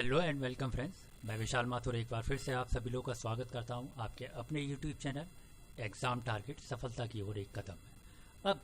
Hello and welcome friends. मैं विशाल माथुर एक बार फिर से आप सभी लोगों का स्वागत करता हूं आपके अपने यूट्यूब चैनल एग्ज़ाम टारगेट सफलता की ओर एक कदम है। अब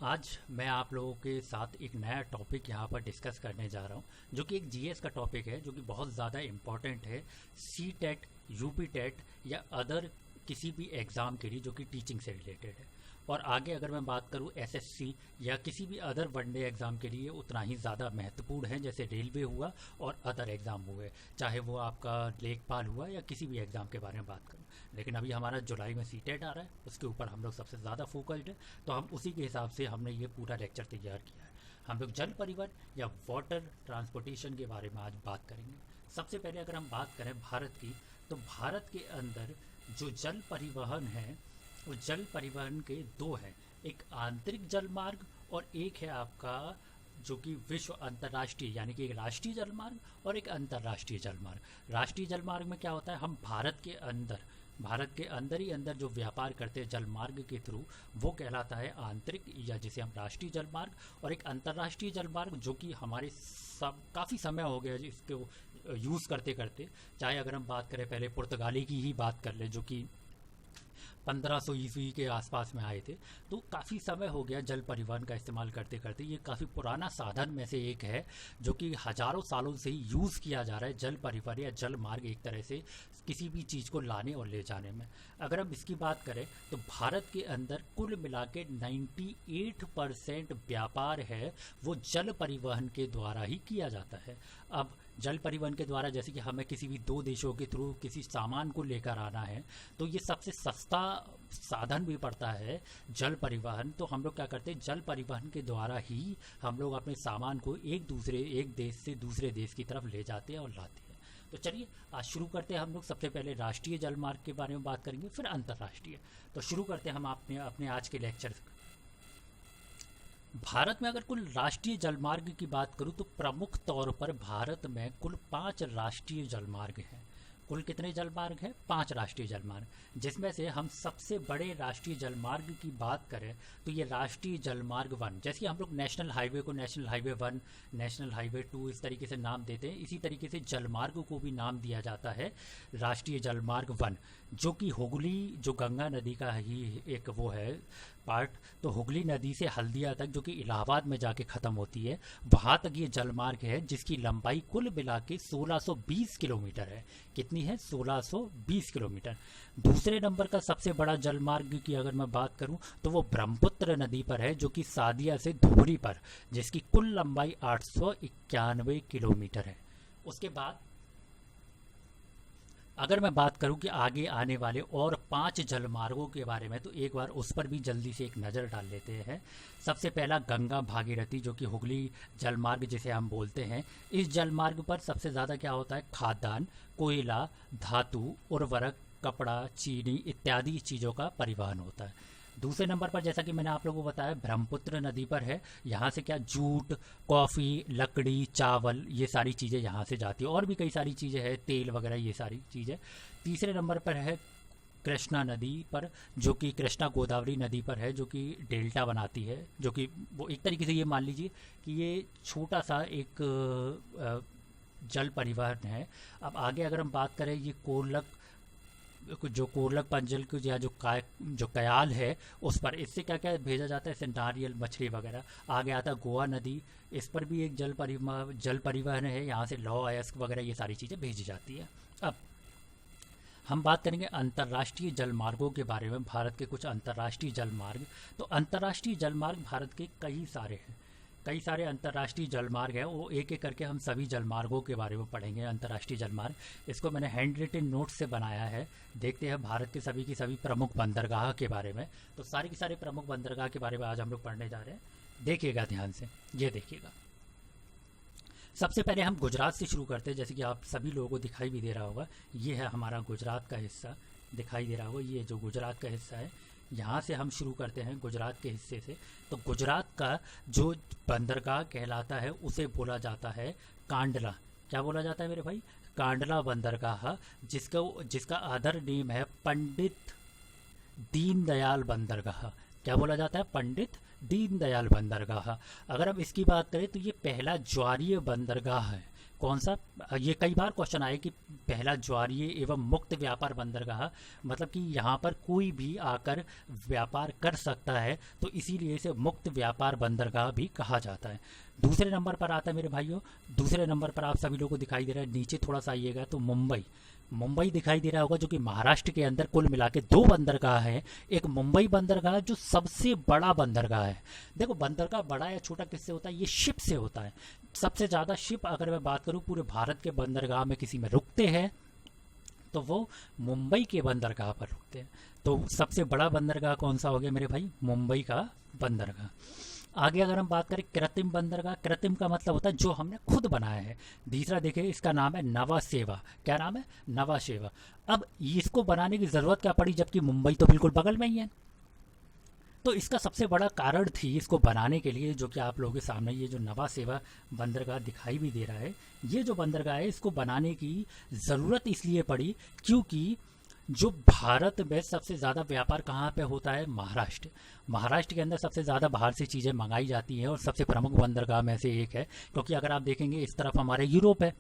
आज मैं आप लोगों के साथ एक नया टॉपिक यहां पर डिस्कस करने जा रहा हूं, जो कि एक जीएस का टॉपिक है, जो कि बहुत ज़्यादा इम्पॉर्टेंट है सी टेट, यूपी टेट या अदर किसी भी एग्ज़ाम के लिए जो कि टीचिंग से रिलेटेड है। और आगे अगर मैं बात करूं एसएससी या किसी भी अदर वनडे एग्ज़ाम के लिए उतना ही ज़्यादा महत्वपूर्ण है, जैसे रेलवे हुआ और अदर एग्ज़ाम हुए, चाहे वो आपका लेखपाल हुआ या किसी भी एग्ज़ाम के बारे में बात करूं। लेकिन अभी हमारा जुलाई में सीटेट आ रहा है, उसके ऊपर हम लोग सबसे ज़्यादा फोकस्ड है, तो हम उसी के हिसाब से हमने ये पूरा लेक्चर तैयार किया है। हम लोग जल परिवहन या वाटर ट्रांसपोर्टेशन के बारे में आज बात करेंगे। सबसे पहले अगर हम बात करें भारत की, तो भारत के अंदर जो जल परिवहन है वो जल परिवहन के दो हैं, एक आंतरिक जल मार्ग और एक है आपका जो कि विश्व अंतर्राष्ट्रीय, यानी कि एक राष्ट्रीय जल मार्ग और एक अंतर्राष्ट्रीय जल मार्ग। राष्ट्रीय जल मार्ग में क्या होता है, हम भारत के अंदर ही अंदर जो व्यापार करते हैं जल मार्ग के थ्रू, वो कहलाता है आंतरिक, या जिसे हम राष्ट्रीय जल मार्ग। और एक अंतर्राष्ट्रीय जल मार्ग जो कि हमारे काफ़ी समय हो गया इसको यूज़ करते करते, चाहे अगर हम बात करें पहले पुर्तगाली की ही बात कर ले, जो कि 1500 ईस्वी के आसपास में आए थे, तो काफ़ी समय हो गया जल परिवहन का इस्तेमाल करते करते। ये काफ़ी पुराना साधन में से एक है जो कि हज़ारों सालों से ही यूज़ किया जा रहा है, जल परिवहन या जल मार्ग एक तरह से किसी भी चीज़ को लाने और ले जाने में। अगर हम इसकी बात करें तो भारत के अंदर कुल मिला के 98% व्यापार है वो जल परिवहन के द्वारा ही किया जाता है। अब जल परिवहन के द्वारा जैसे कि हमें किसी भी दो देशों के थ्रू किसी सामान को लेकर आना है, तो ये सबसे सस्ता साधन भी पड़ता है जल परिवहन। तो हम लोग क्या करते हैं, जल परिवहन के द्वारा ही हम लोग अपने सामान को एक देश से दूसरे देश की तरफ ले जाते हैं और लाते हैं। तो चलिए आज शुरू करते हैं। हम लोग सबसे पहले राष्ट्रीय जल मार्ग के बारे में बात करेंगे, फिर अंतर्राष्ट्रीय। तो शुरू करते हैं हम अपने आज के लेक्चर। भारत में अगर कुल राष्ट्रीय जलमार्ग की बात करूं तो प्रमुख तौर पर भारत में कुल 5 राष्ट्रीय जलमार्ग हैं। कुल कितने जलमार्ग हैं? 5 राष्ट्रीय जलमार्ग, जिसमें से हम सबसे बड़े राष्ट्रीय जलमार्ग की बात करें तो ये राष्ट्रीय जलमार्ग 1, जैसे हम लोग नेशनल हाईवे को नेशनल हाईवे 1, नेशनल हाईवे 2 इस तरीके से नाम देते हैं, इसी तरीके से जलमार्ग को भी नाम दिया जाता है राष्ट्रीय जलमार्ग 1, जो कि हुगली, जो गंगा नदी का ही एक वो है पार्ट, तो हुगली नदी से हल्दिया तक, जो कि इलाहाबाद में जाके ख़त्म होती है, वहाँ तक ये जलमार्ग है, जिसकी लंबाई कुल मिला के 1620 किलोमीटर है। कितनी है? 1620 किलोमीटर। दूसरे नंबर का सबसे बड़ा जलमार्ग की अगर मैं बात करूं तो वो ब्रह्मपुत्र नदी पर है, जो कि सादिया से धुबरी पर, जिसकी कुल लंबाई 891 किलोमीटर है। उसके बाद अगर मैं बात करूं कि आगे आने वाले और 5 जलमार्गों के बारे में, तो एक बार उस पर भी जल्दी से एक नज़र डाल लेते हैं। सबसे पहला गंगा भागीरथी, जो कि हुगली जलमार्ग जिसे हम बोलते हैं। इस जलमार्ग पर सबसे ज़्यादा क्या होता है, खाद्यान्न, कोयला, धातु, उर्वरक, कपड़ा, चीनी इत्यादि चीज़ों का परिवहन होता है। दूसरे नंबर पर जैसा कि मैंने आप लोगों को बताया ब्रह्मपुत्र नदी पर है, यहाँ से क्या जूट, कॉफ़ी, लकड़ी, चावल, ये सारी चीज़ें यहाँ से जाती है, और भी कई सारी चीज़ें हैं, तेल वगैरह, ये सारी चीज़ें। तीसरे नंबर पर है कृष्णा नदी पर, जो कि कृष्णा गोदावरी नदी पर है, जो कि डेल्टा बनाती है, जो कि वो एक तरीके से ये मान लीजिए कि ये छोटा सा एक जल परिवहन है। अब आगे अगर हम बात करें, ये कोरलक पंजल या जो कयाल है उस पर, इससे क्या क्या भेजा जाता है, जैसे नारियल, मछली वगैरह। आगे आता है गोवा नदी, इस पर भी एक जल परिवहन है, यहाँ से लौह अयस्क वगैरह ये सारी चीज़ें भेजी जाती है। अब हम बात करेंगे अंतर्राष्ट्रीय जलमार्गों के बारे में, भारत के कुछ अंतर्राष्ट्रीय जलमार्ग। तो अंतर्राष्ट्रीय जलमार्ग भारत के कई सारे अंतर्राष्ट्रीय जलमार्ग हैं, वो एक एक करके हम सभी जलमार्गों के बारे में पढ़ेंगे। अंतर्राष्ट्रीय जलमार्ग, इसको मैंने हैंड रिटन नोट से बनाया है। देखते हैं भारत के सभी की सभी प्रमुख बंदरगाह के बारे में। तो सारे के सारे प्रमुख बंदरगाह के बारे में आज हम लोग पढ़ने जा रहे हैं। देखिएगा ध्यान से, ये देखिएगा। सबसे पहले हम गुजरात से शुरू करते हैं। जैसे कि आप सभी लोगों को दिखाई भी दे रहा होगा, ये है हमारा गुजरात का हिस्सा, दिखाई दे रहा होगा, ये जो गुजरात का हिस्सा है, यहाँ से हम शुरू करते हैं गुजरात के हिस्से से। तो गुजरात का जो बंदरगाह कहलाता है उसे बोला जाता है कांडला। क्या बोला जाता है मेरे भाई? कांडला बंदरगाह, जिसका अदर नेम है पंडित दीनदयाल बंदरगाह। क्या बोला जाता है? पंडित दीनदयाल बंदरगाह। अगर हम इसकी बात करें तो ये पहला ज्वारीय बंदरगाह है। कौन सा? ये कई बार क्वेश्चन आए कि पहला ज्वारीय एवं मुक्त व्यापार बंदरगाह, मतलब कि यहाँ पर कोई भी आकर व्यापार कर सकता है, तो इसीलिए इसे मुक्त व्यापार बंदरगाह भी कहा जाता है। दूसरे नंबर पर आता है मेरे भाइयों, दूसरे नंबर पर आप सभी लोगों को दिखाई दे रहा है, नीचे थोड़ा सा आइएगा तो मुंबई, मुंबई दिखाई दे रहा होगा, जो कि महाराष्ट्र के अंदर कुल मिला के 2 बंदरगाह हैं। एक मुंबई बंदरगाह जो सबसे बड़ा बंदरगाह है। देखो बंदरगाह बड़ा या छोटा किससे होता है? ये शिप से होता है। सबसे ज़्यादा शिप अगर मैं बात करूँ पूरे भारत के बंदरगाह में किसी में रुकते हैं तो वो मुंबई के बंदरगाह पर रुकते हैं। तो सबसे बड़ा बंदरगाह कौन सा हो गया मेरे भाई? मुंबई का बंदरगाह। आगे अगर हम बात करें कृत्रिम बंदरगाह, कृत्रिम का मतलब होता है जो हमने खुद बनाया है। तीसरा देखिए, इसका नाम है नवा सेवा। क्या नाम है? नवा सेवा। अब इसको बनाने की ज़रूरत क्या पड़ी, जबकि मुंबई तो बिल्कुल बगल में ही है? तो इसका सबसे बड़ा कारण थी इसको बनाने के लिए, जो कि आप लोगों के सामने ये जो नवा सेवा बंदरगाह दिखाई भी दे रहा है, ये जो बंदरगाह है इसको बनाने की ज़रूरत इसलिए पड़ी क्योंकि जो भारत में सबसे ज़्यादा व्यापार कहाँ पे होता है? महाराष्ट्र। महाराष्ट्र के अंदर सबसे ज़्यादा बाहर से चीज़ें मंगाई जाती हैं और सबसे प्रमुख बंदरगाह में से एक है। क्योंकि अगर आप देखेंगे इस तरफ हमारे यूरोप है,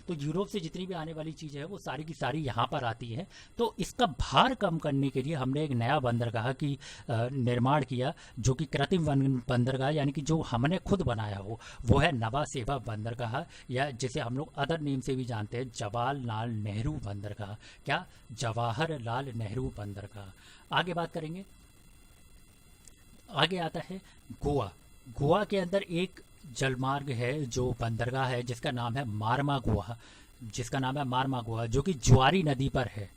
तो यूरोप से जितनी भी आने वाली चीज़ें हैं वो सारी की सारी यहाँ पर आती है। तो इसका भार कम करने के लिए हमने एक नया बंदरगाह की निर्माण किया, जो कि कृत्रिम बंदरगाह, यानी कि जो हमने खुद बनाया हो, वो है नवा सेवा बंदरगाह, या जिसे हम लोग अदर नेम से भी जानते हैं जवाहरलाल नेहरू बंदरगाह। क्या? जवाहरलाल नेहरू बंदरगाह। आगे बात करेंगे, आगे आता है गोवा। गोवा के अंदर एक जलमार्ग है, जो बंदरगाह है, जिसका नाम है मारमागुआ, जिसका नाम है मारमागुआ, जो कि ज्वारी नदी पर है।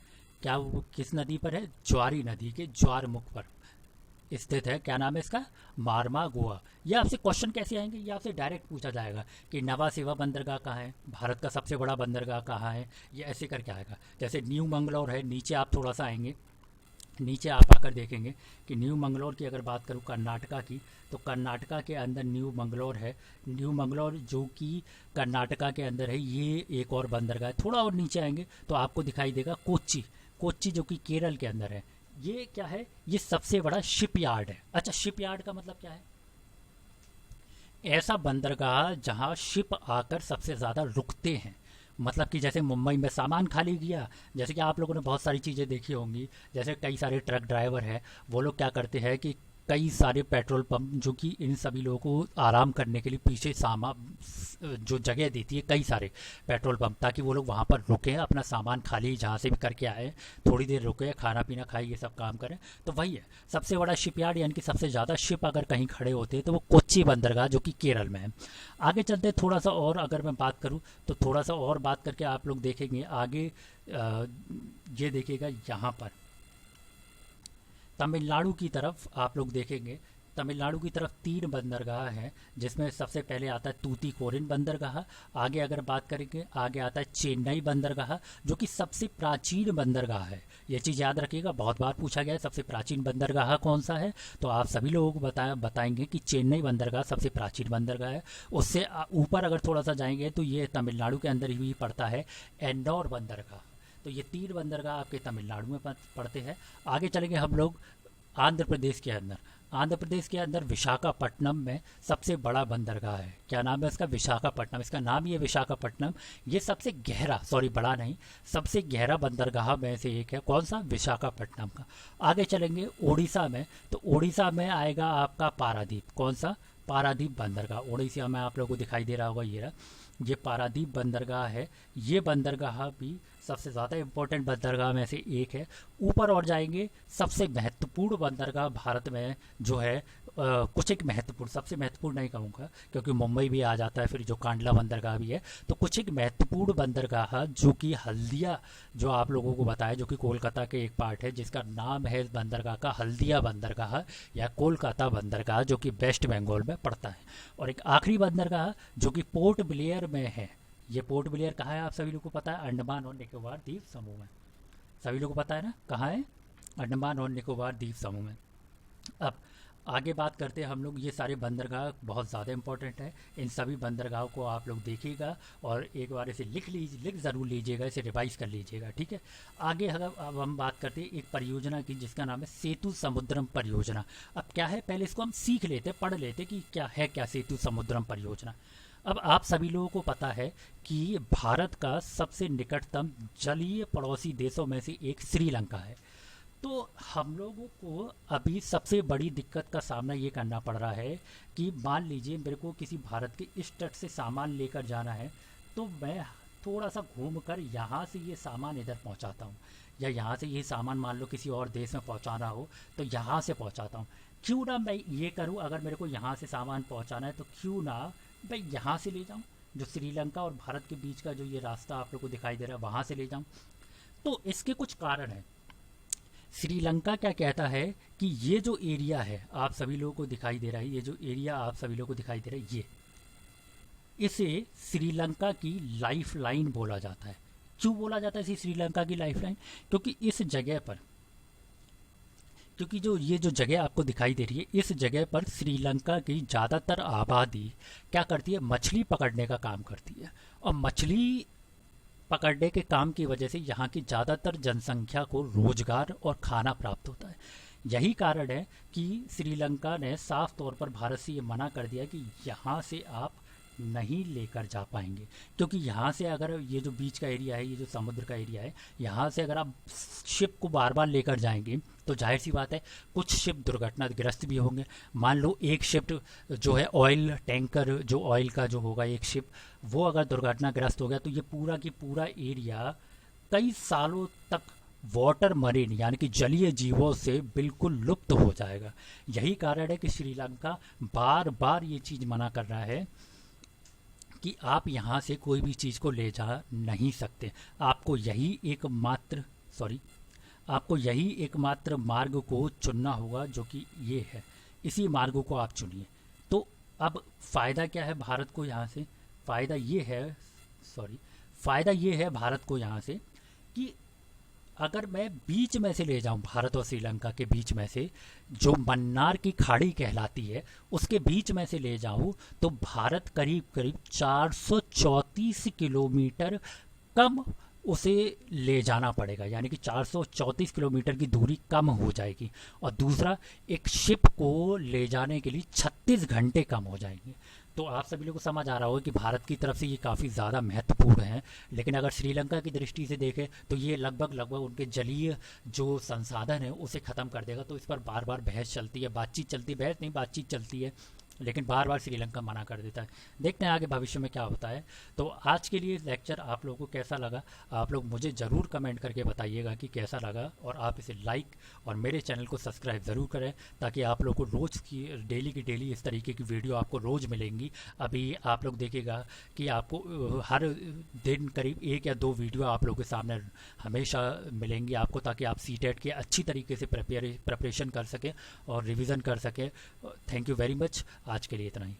क्या वो किस नदी पर है? ज्वारी नदी के ज्वारमुख पर स्थित है। क्या नाम है इसका? मारमागुआ। ये आपसे क्वेश्चन कैसे आएंगे? ये आपसे डायरेक्ट पूछा जाएगा कि नवा सेवा बंदरगाह कहाँ है, भारत का सबसे बड़ा बंदरगाह कहाँ है, ये ऐसे करके आएगा। जैसे न्यू मंगलौर है, नीचे आप थोड़ा सा आएंगे, नीचे आप आकर देखेंगे कि न्यू मंगलौर की अगर बात करूँ कर्नाटका की, तो कर्नाटका के अंदर न्यू मंगलौर है। न्यू मंगलौर जो कि कर्नाटका के अंदर है, ये एक और बंदरगाह है। थोड़ा और नीचे आएंगे तो आपको दिखाई देगा कोच्चि, कोच्चि जो कि केरल के अंदर है। ये क्या है? ये सबसे बड़ा शिपयार्ड है। अच्छा, शिपयार्ड का मतलब क्या है? ऐसा बंदरगाह जहां शिप आकर सबसे ज़्यादा रुकते हैं। मतलब कि जैसे मुंबई में सामान खाली किया, जैसे कि आप लोगों ने बहुत सारी चीज़ें देखी होंगी, जैसे कई सारे ट्रक ड्राइवर हैं, वो लोग क्या करते हैं कि कई सारे पेट्रोल पंप जो कि इन सभी लोगों को आराम करने के लिए पीछे जो जगह देती है, कई सारे पेट्रोल पंप, ताकि वो लोग वहाँ पर रुकें, अपना सामान खाली जहाँ से भी करके आए, थोड़ी देर रुके, खाना पीना खाए, ये सब काम करें। तो वही है सबसे बड़ा शिपयार्ड, यानी कि सबसे ज़्यादा शिप अगर कहीं खड़े होते हैं तो वो कोच्चि बंदरगाह, जो कि केरल में है। आगे चलते थोड़ा सा और अगर मैं बात करूँ तो थोड़ा सा और बात करके आप लोग देखेंगे आगे, ये देखिएगा यहाँ पर तमिलनाडु की तरफ आप लोग देखेंगे, तमिलनाडु की तरफ 3 बंदरगाह हैं, जिसमें सबसे पहले आता है तूतीकोरिन बंदरगाह। आगे अगर बात करेंगे, आगे आता है चेन्नई बंदरगाह, जो कि सबसे प्राचीन बंदरगाह है। ये चीज़ याद रखिएगा, बहुत बार पूछा गया है सबसे प्राचीन बंदरगाह कौन सा है, तो आप सभी लोगों को बताएंगे कि चेन्नई बंदरगाह सबसे प्राचीन बंदरगाह है। उससे ऊपर अगर थोड़ा सा जाएंगे तो ये तमिलनाडु के अंदर ही पड़ता है एन्नौर बंदरगाह। तो ये 3 बंदरगाह आपके तमिलनाडु में पड़ते हैं। आगे चलेंगे हम लोग आंध्र प्रदेश के अंदर। आंध्र प्रदेश के अंदर विशाखापट्टनम में सबसे बड़ा बंदरगाह है। क्या नाम है इसका? विशाखापट्टनम। इसका नाम ही है विशाखापट्टनम। ये सबसे गहरा, सॉरी बड़ा नहीं, सबसे गहरा बंदरगाह में से एक है। कौन सा? विशाखापट्टनम का। आगे चलेंगे उड़ीसा में, तो उड़ीसा में आएगा आपका पारादीप। कौन सा? पारादीप बंदरगाह। उड़ीसा में आप लोगों को दिखाई दे रहा होगा, ये पारादीप बंदरगाह है। ये बंदरगाह भी सबसे ज़्यादा इम्पोर्टेंट बंदरगाह में से एक है। ऊपर और जाएंगे, सबसे महत्वपूर्ण बंदरगाह भारत में जो है, कुछ एक महत्वपूर्ण, सबसे महत्वपूर्ण नहीं कहूँगा क्योंकि मुंबई भी आ जाता है, फिर जो कांडला बंदरगाह भी है, तो कुछ एक महत्वपूर्ण बंदरगाह जो कि हल्दिया, जो आप लोगों को बताया, जो कि कोलकाता के एक पार्ट है, जिसका नाम है इस बंदरगाह का हल्दिया बंदरगाह या कोलकाता बंदरगाह, जो कि वेस्ट बंगाल में पड़ता है। और एक आखिरी बंदरगाह जो कि पोर्ट ब्लेयर में है। ये पोर्ट ब्लेयर कहाँ है? आप सभी लोगों को पता है, अंडमान और निकोबार द्वीप समूह में। सभी लोगों को पता है ना कहाँ है? अंडमान और निकोबार द्वीप समूह में। अब आगे बात करते हैं हम लोग, ये सारे बंदरगाह बहुत ज़्यादा इंपॉर्टेंट है। इन सभी बंदरगाहों को आप लोग देखिएगा और एक बार इसे लिख ज़रूर लीजिएगा, इसे रिवाइज कर लीजिएगा, ठीक है। आगे अब हम बात करते हैं एक परियोजना की, जिसका नाम है सेतु समुद्रम परियोजना। अब क्या है, पहले इसको हम सीख लेते, पढ़ लेते कि क्या है, क्या सेतु समुद्रम परियोजना। अब आप सभी लोगों को पता है कि भारत का सबसे निकटतम जलीय पड़ोसी देशों में से एक श्रीलंका है। तो हम लोगों को अभी सबसे बड़ी दिक्कत का सामना ये करना पड़ रहा है कि मान लीजिए मेरे को किसी भारत के इस तट से सामान लेकर जाना है, तो मैं थोड़ा सा घूमकर यहाँ से ये सामान इधर पहुँचाता हूँ, या यहाँ से ये सामान मान लो किसी और देश में पहुँचाना हो तो यहाँ से पहुँचाता हूँ। क्यों ना मैं ये करूँ, अगर मेरे को यहाँ से सामान पहुँचाना है तो क्यों ना मैं यहाँ से ले जाऊँ, जो श्रीलंका और भारत के बीच का जो ये रास्ता आप लोग को दिखाई दे रहा है वहाँ से ले जाऊँ। तो इसके कुछ कारण हैं। श्रीलंका क्या कहता है कि ये जो एरिया है आप सभी लोगों को दिखाई दे रहा है, ये जो एरिया आप सभी लोगों को दिखाई दे रहा है, ये इसे श्रीलंका की लाइफ लाइन बोला जाता है। क्यों बोला जाता है इसे श्रीलंका की लाइफ लाइन? क्योंकि इस जगह पर, क्योंकि जो ये जो जगह आपको दिखाई दे रही है, इस जगह पर श्रीलंका की ज़्यादातर आबादी क्या करती है, मछली पकड़ने का काम करती है। और मछली पकड़ने के काम की वजह से यहाँ की ज़्यादातर जनसंख्या को रोजगार और खाना प्राप्त होता है। यही कारण है कि श्रीलंका ने साफ तौर पर भारत से ये मना कर दिया कि यहाँ से आप नहीं लेकर जा पाएंगे, क्योंकि यहाँ से अगर ये जो बीच का एरिया है, ये जो समुद्र का एरिया है, यहाँ से अगर आप शिप को बार बार लेकर जाएंगे तो जाहिर सी बात है कुछ शिप दुर्घटनाग्रस्त भी होंगे। मान लो एक शिप जो है ऑयल टैंकर, जो ऑयल का जो होगा एक शिप, वो अगर दुर्घटनाग्रस्त हो गया तो ये पूरा की पूरा एरिया कई सालों तक वाटर मरीन यानी कि जलीय जीवों से बिल्कुल लुप्त हो जाएगा। यही कारण है कि श्रीलंका बार बार ये चीज़ मना कर रहा है कि आप यहाँ से कोई भी चीज़ को ले जा नहीं सकते। आपको यही एकमात्र मार्ग को चुनना होगा, जो कि ये है। इसी मार्ग को आप चुनिए। तो अब फ़ायदा क्या है भारत को यहाँ से? फ़ायदा ये है भारत को यहाँ से कि अगर मैं बीच में से ले जाऊं, भारत और श्रीलंका के बीच में से जो मन्नार की खाड़ी कहलाती है उसके बीच में से ले जाऊं, तो भारत करीब करीब 434 किलोमीटर कम उसे ले जाना पड़ेगा, यानी कि 434 किलोमीटर की दूरी कम हो जाएगी। और दूसरा, एक शिप को ले जाने के लिए 36 घंटे कम हो जाएंगे। तो आप सभी लोगों को समझ आ रहा होगा कि भारत की तरफ से ये काफ़ी ज़्यादा महत्वपूर्ण है। लेकिन अगर श्रीलंका की दृष्टि से देखें तो ये लगभग उनके जलीय जो संसाधन है उसे ख़त्म कर देगा। तो इस पर बार बार बहस चलती है, बातचीत चलती है, लेकिन बार बार श्रीलंका मना कर देता है। देखते हैं आगे भविष्य में क्या होता है। तो आज के लिए लेक्चर आप लोगों को कैसा लगा, आप लोग मुझे ज़रूर कमेंट करके बताइएगा कि कैसा लगा, और आप इसे लाइक और मेरे चैनल को सब्सक्राइब ज़रूर करें, ताकि आप लोग को रोज़ की डेली इस तरीके की वीडियो आपको रोज़ मिलेंगी। अभी आप लोग देखिएगा कि आपको हर दिन करीब 1 या 2 वीडियो आप लोगों के सामने हमेशा मिलेंगी आपको, ताकि आप सीटेट के अच्छी तरीके से प्रिपरेशन कर सकें और रिविज़न कर सकें। Thank you very much. आज के लिए इतना ही।